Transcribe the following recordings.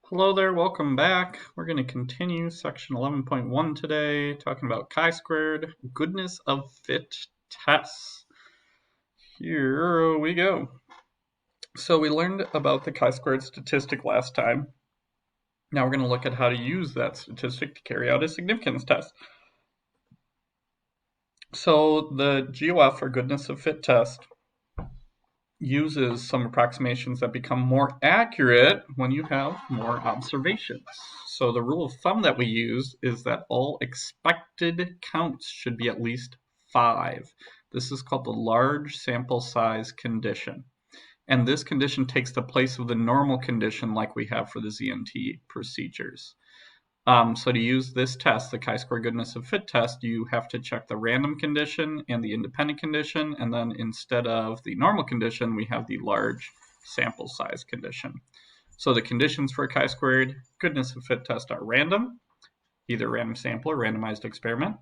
Hello there, welcome back. We're going to continue section 11.1 today, talking about chi-squared goodness of fit tests. Here we go. So we learned about the chi-squared statistic last time. Now we're going to look at how to use that statistic to carry out a significance test. So the GOF, or goodness of fit test, uses some approximations that become more accurate when you have more observations. So the rule of thumb that we use is that all expected counts should be at least 5. This is called the large sample size condition. And this condition takes the place of the normal condition like we have for the ZNT procedures. So to use this test, the chi-square goodness of fit test, you have to check the random condition and the independent condition, and then instead of the normal condition, we have the large sample size condition. So the conditions for a chi-squared goodness of fit test are random, either random sample or randomized experiment,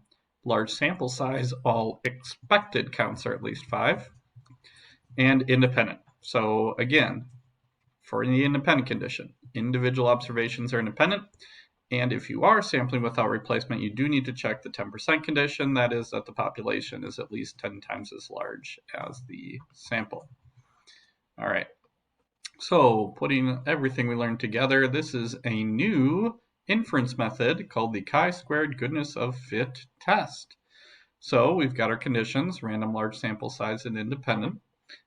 large sample size, all expected counts are at least 5, and independent. So again, for the independent condition, individual observations are independent. And if you are sampling without replacement, you do need to check the 10% condition. That is that the population is at least 10 times as large as the sample. All right. So putting everything we learned together, this is a new inference method called the chi-squared goodness of fit test. So we've got our conditions, random, large sample size, and independent.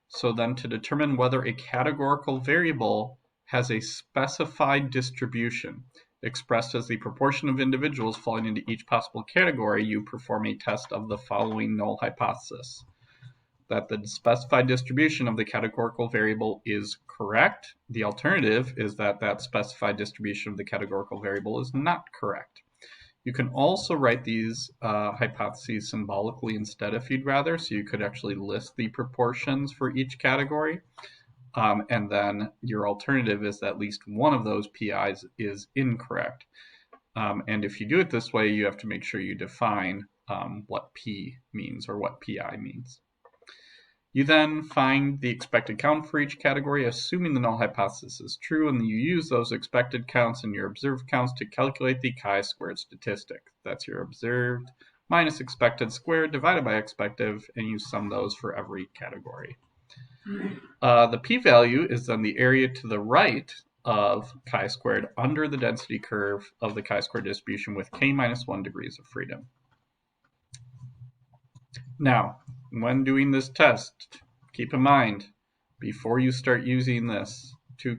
So then to determine whether a categorical variable has a specified distribution, expressed as the proportion of individuals falling into each possible category, you perform a test of the following null hypothesis: that the specified distribution of the categorical variable is correct. The alternative is that that specified distribution of the categorical variable is not correct. You can also write these hypotheses symbolically instead if you'd rather, so you could actually list the proportions for each category. And then your alternative is that at least one of those PIs is incorrect. And if you do it this way, you have to make sure you define what P means or what PI means. You then find the expected count for each category, assuming the null hypothesis is true, and you use those expected counts and your observed counts to calculate the chi-squared statistic. That's your observed minus expected squared divided by expected, and you sum those for every category. The p-value is then the area to the right of chi-squared under the density curve of the chi-squared distribution with k minus 1 degrees of freedom. Now, when doing this test, keep in mind, before you start using this, two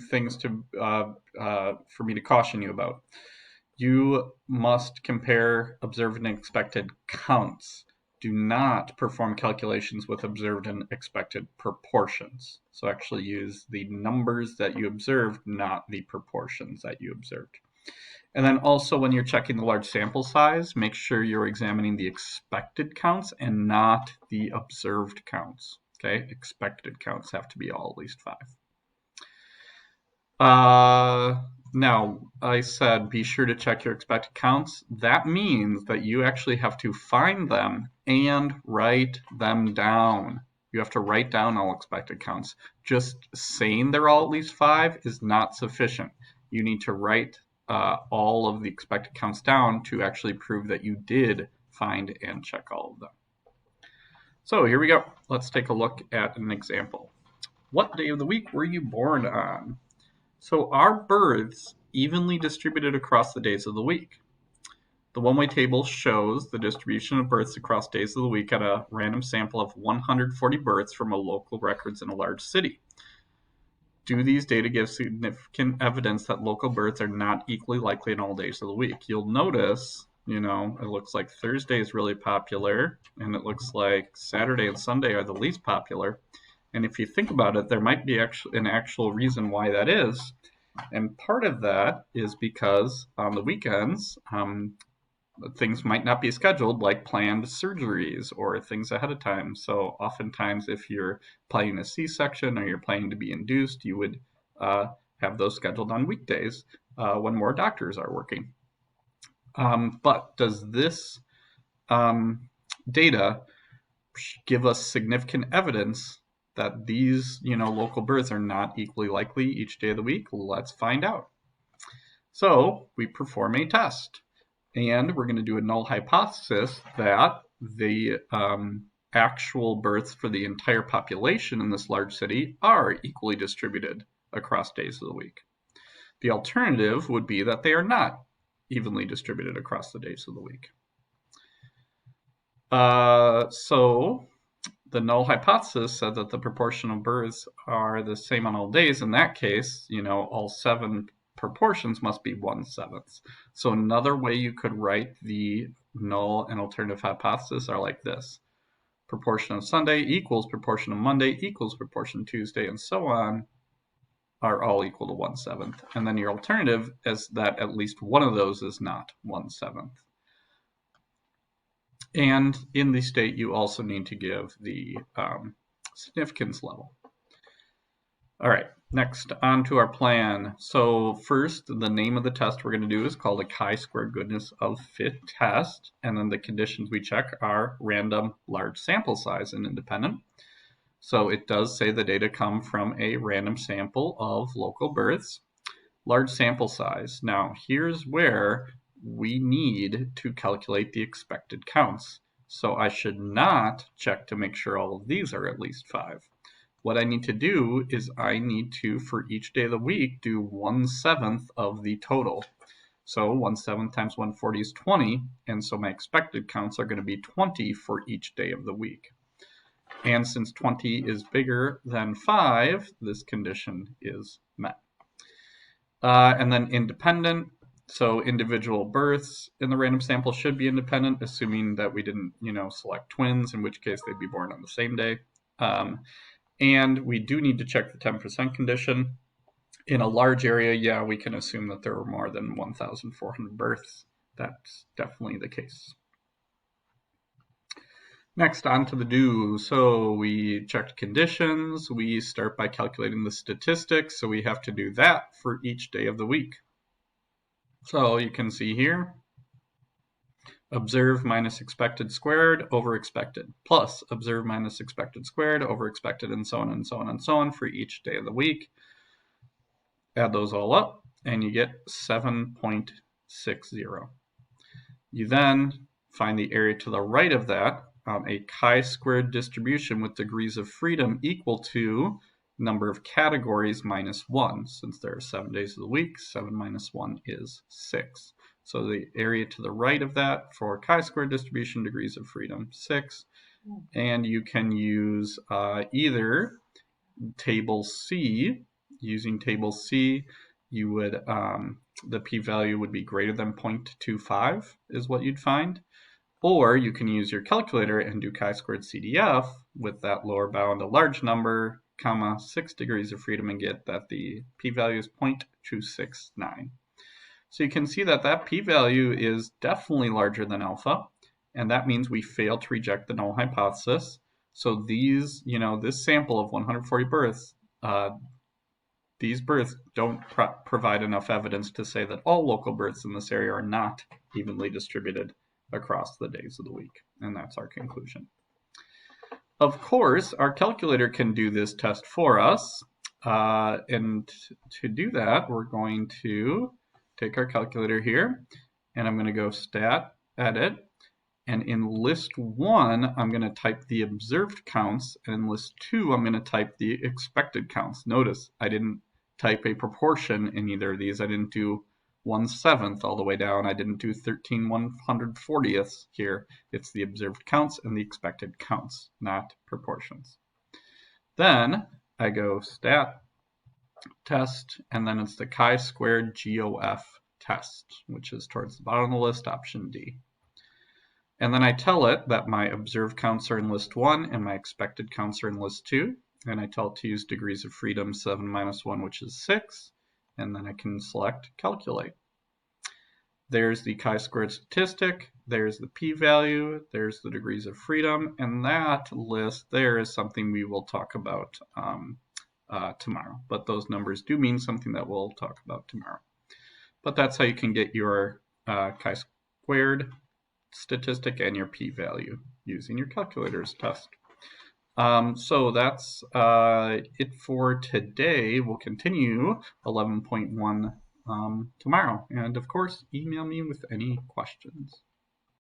things to for me to caution you about. You must compare observed and expected counts. Do not perform calculations with observed and expected proportions. So actually use the numbers that you observed, not the proportions that you observed. And then also when you're checking the large sample size, make sure you're examining the expected counts and not the observed counts. Okay, expected counts have to be all at least 5. Now, I said be sure to check your expected counts. That means that you actually have to find them and write them down. You have to write down all expected counts. Just saying they're all at least 5 is not sufficient. You need to write all of the expected counts down to actually prove that you did find and check all of them. So here we go. Let's take a look at an example. What day of the week were you born on? So are births evenly distributed across the days of the week? The one-way table shows the distribution of births across days of the week at a random sample of 140 births from a local records in a large city. Do these data give significant evidence that local births are not equally likely in all days of the week? You'll notice, it looks like Thursday is really popular, and it looks like Saturday and Sunday are the least popular. And if you think about it, there might be an actual reason why that is. And part of that is because on the weekends, things might not be scheduled, like planned surgeries or things ahead of time. So oftentimes if you're planning a C-section or you're planning to be induced, you would have those scheduled on weekdays when more doctors are working. But does this data give us significant evidence that these, local births are not equally likely each day of the week? Let's find out. So we perform a test, and we're going to do a null hypothesis that the actual births for the entire population in this large city are equally distributed across days of the week. The alternative would be that they are not evenly distributed across the days of the week. So the null hypothesis said that the proportion of births are the same on all days. In that case, all 7 proportions must be 1/7. So another way you could write the null and alternative hypothesis are like this. Proportion of Sunday equals proportion of Monday equals proportion of Tuesday, and so on, are all equal to 1/7. And then your alternative is that at least one of those is not 1/7. And in the state, you also need to give the significance level. All right, next on to our plan. So first, the name of the test we're going to do is called a chi-squared goodness of fit test. And then the conditions we check are random, large sample size, and independent. So it does say the data come from a random sample of local births. Large sample size. Now, here's where we need to calculate the expected counts. So I should not check to make sure all of these are at least 5. What I need to do is I need to, for each day of the week, do 1/7 of the total. So 1/7 times 140 is 20, and so my expected counts are going to be 20 for each day of the week. And since 20 is bigger than 5, this condition is met. And then independent. So individual births in the random sample should be independent, assuming that we didn't, select twins, in which case they'd be born on the same day. And we do need to check the 10% condition. In a large area, yeah, we can assume that there were more than 1,400 births. That's definitely the case. Next, on to the do. So we checked conditions. We start by calculating the statistics. So we have to do that for each day of the week. So you can see here, observed minus expected squared over expected, plus observed minus expected squared over expected, and so on and so on and so on for each day of the week. Add those all up, and you get 7.60. You then find the area to the right of that, a chi-squared distribution with degrees of freedom equal to number of categories minus 1. Since there are 7 days of the week, 7 minus 1 is 6. So the area to the right of that for chi-squared distribution, degrees of freedom, 6. And you can use either table C. Using table C, you would the p-value would be greater than 0.25 is what you'd find. Or you can use your calculator and do chi-squared CDF with that lower bound a large number, 6 degrees of freedom, and get that the p-value is 0.269. So you can see that that p-value is definitely larger than alpha, and that means we fail to reject the null hypothesis. So these, this sample of 140 births, these births don't provide enough evidence to say that all local births in this area are not evenly distributed across the days of the week. And that's our conclusion. Of course, our calculator can do this test for us. And to do that, we're going to take our calculator here, and I'm going to go stat, edit, and in list 1, I'm going to type the observed counts, and in list 2, I'm going to type the expected counts. Notice I didn't type a proportion in either of these. I didn't do 1/7 all the way down. I didn't do 13/140ths here. It's the observed counts and the expected counts, not proportions. Then I go stat, test, and then it's the chi-squared GOF test, which is towards the bottom of the list, option D. And then I tell it that my observed counts are in list 1 and my expected counts are in list 2. And I tell it to use degrees of freedom 7 minus 1, which is 6. And then I can select calculate. There's the chi-squared statistic, there's the p-value, there's the degrees of freedom, and that list there is something we will talk about tomorrow. But those numbers do mean something that we'll talk about tomorrow. But that's how you can get your chi-squared statistic and your p-value using your calculator's test. So that's it for today. We'll continue 11.1 tomorrow. And of course, email me with any questions.